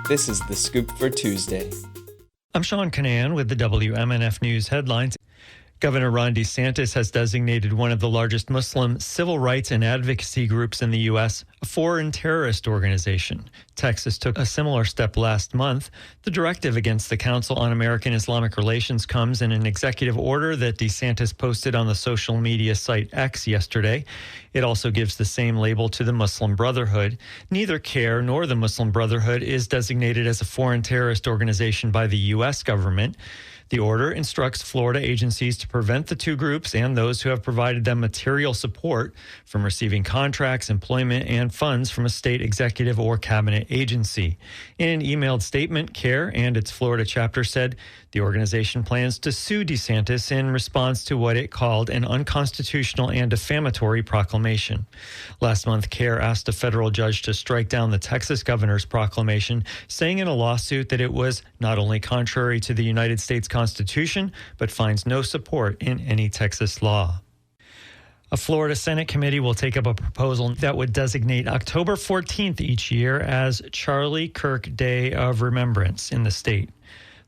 This is The Scoop for Tuesday. I'm Sean Canan with the WMNF News headlines. Governor Ron DeSantis has designated one of the largest Muslim civil rights and advocacy groups in the U.S. a foreign terrorist organization. Texas took a similar step last month. The directive against the Council on American Islamic Relations comes in an executive order that DeSantis posted on the social media site X yesterday. It also gives the same label to the Muslim Brotherhood. Neither CAIR nor the Muslim Brotherhood is designated as a foreign terrorist organization by the U.S. government. The order instructs Florida agencies to prevent the two groups and those who have provided them material support from receiving contracts, employment, and funds from a state executive or cabinet agency. In an emailed statement, CAIR and its Florida chapter said the organization plans to sue DeSantis in response to what it called an unconstitutional and defamatory proclamation. Last month, CAIR asked a federal judge to strike down the Texas governor's proclamation, saying in a lawsuit that it was not only contrary to the United States Constitution, but finds no support in any Texas law. A Florida Senate committee will take up a proposal that would designate October 14th each year as Charlie Kirk Day of Remembrance in the state.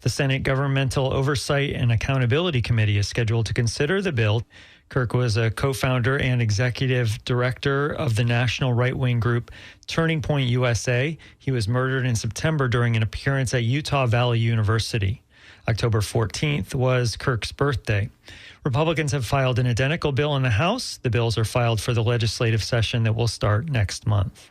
The Senate Governmental Oversight and Accountability Committee is scheduled to consider the bill. Kirk was a co-founder and executive director of the national right-wing group Turning Point USA. He was murdered in September during an appearance at Utah Valley University. October 14th was Kirk's birthday. Republicans have filed an identical bill in the House. The bills are filed for the legislative session that will start next month.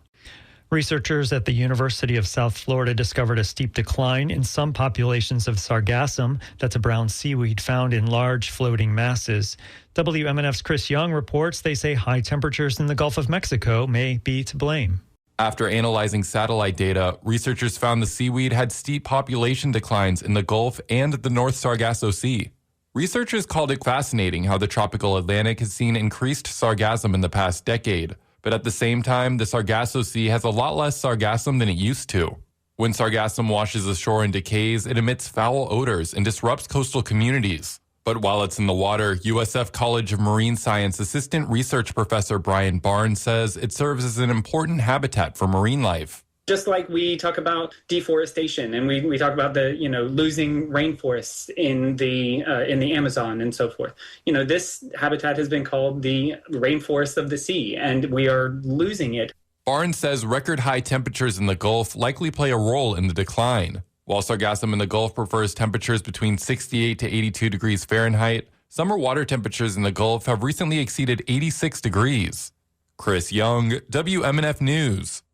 Researchers at the University of South Florida discovered a steep decline in some populations of sargassum, that's a brown seaweed found in large floating masses. WMNF's Chris Young reports they say high temperatures in the Gulf of Mexico may be to blame. After analyzing satellite data, researchers found the seaweed had steep population declines in the Gulf and the North Sargasso Sea. Researchers called it fascinating how the tropical Atlantic has seen increased sargassum in the past decade, but at the same time, the Sargasso Sea has a lot less sargassum than it used to. When sargassum washes ashore and decays, it emits foul odors and disrupts coastal communities. But while it's in the water, USF College of Marine Science Assistant Research Professor Brian Barnes says it serves as an important habitat for marine life. Just like we talk about deforestation and we talk about the losing rainforests in the Amazon and so forth. This habitat has been called the rainforest of the sea, and we are losing it. Barnes says record high temperatures in the Gulf likely play a role in the decline. While sargassum in the Gulf prefers temperatures between 68 to 82 degrees Fahrenheit, summer water temperatures in the Gulf have recently exceeded 86 degrees. Chris Young, WMNF News.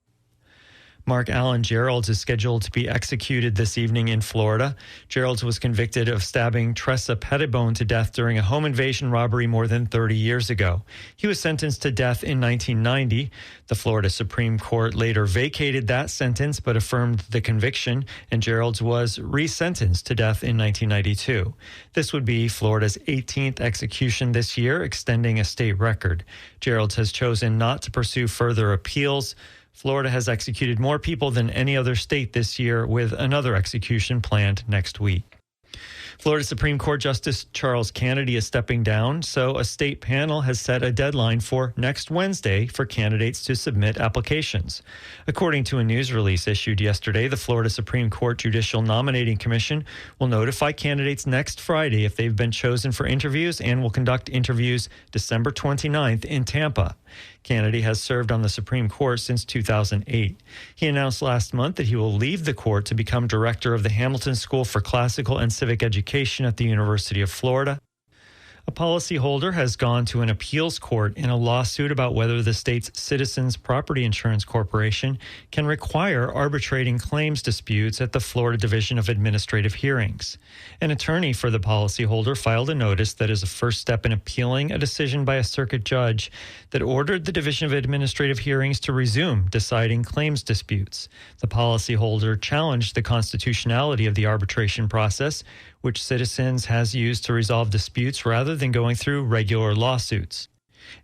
Mark Allen Geralds is scheduled to be executed this evening in Florida. Geralds was convicted of stabbing Tressa Pettibone to death during a home invasion robbery more than 30 years ago. He was sentenced to death in 1990. The Florida Supreme Court later vacated that sentence but affirmed the conviction, and Geralds was resentenced to death in 1992. This would be Florida's 18th execution this year, extending a state record. Geralds has chosen not to pursue further appeals. Florida has executed more people than any other state this year, with another execution planned next week. Florida Supreme Court Justice Charles Kennedy is stepping down, so a state panel has set a deadline for next Wednesday for candidates to submit applications. According to a news release issued yesterday, the Florida Supreme Court Judicial Nominating Commission will notify candidates next Friday if they've been chosen for interviews and will conduct interviews December 29th in Tampa. Kennedy has served on the Supreme Court since 2008. He announced last month that he will leave the court to become director of the Hamilton School for Classical and Civic Education at the University of Florida. A policyholder has gone to an appeals court in a lawsuit about whether the state's Citizens Property Insurance Corporation can require arbitrating claims disputes at the Florida Division of Administrative Hearings. An attorney for the policyholder filed a notice that is a first step in appealing a decision by a circuit judge that ordered the Division of Administrative Hearings to resume deciding claims disputes. The policyholder challenged the constitutionality of the arbitration process, which Citizens has used to resolve disputes rather than going through regular lawsuits.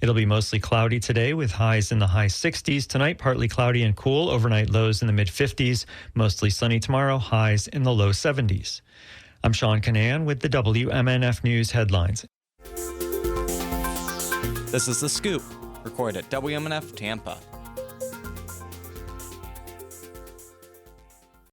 It'll be mostly cloudy today with highs in the high 60s. Tonight, partly cloudy and cool, overnight lows in the mid-50s. Mostly sunny tomorrow, highs in the low 70s. I'm Sean Canan with the WMNF News headlines. This is The Scoop, recorded at WMNF Tampa.